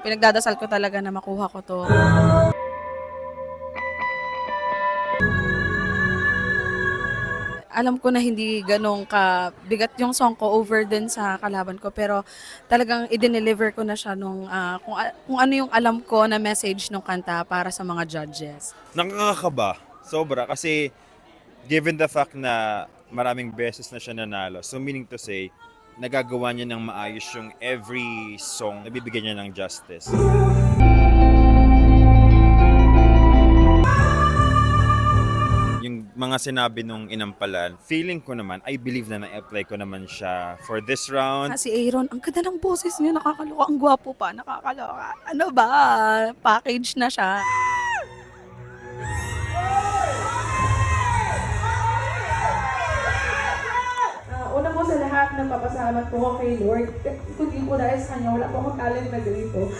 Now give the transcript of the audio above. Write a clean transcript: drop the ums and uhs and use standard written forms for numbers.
Pinagdadasal ko talaga na makuha ko 'to. Alam ko na hindi gano'n kabigat yung song ko over din sa kalaban ko, pero talagang i-dineliver ko na siya kung ano yung alam ko na message nung kanta para sa mga judges. Nakakakaba, sobra. Kasi given the fact na maraming beses na siya nanalo, so meaning to say, nagagawa niya ng maayos yung every song, nabibigyan niya ng justice. Yung mga sinabi nung inampalan, feeling ko naman, I believe na na-apply ko naman siya for this round. Si Aaron, ang ganda ng boses niya, nakakaloka, ang gwapo pa, nakakaloka. Ano ba, package na siya. Una po sa lahat, nagpapasalamat po ako kay Lord. Kundi po dahil sa kanya, wala po akong talent na ganito.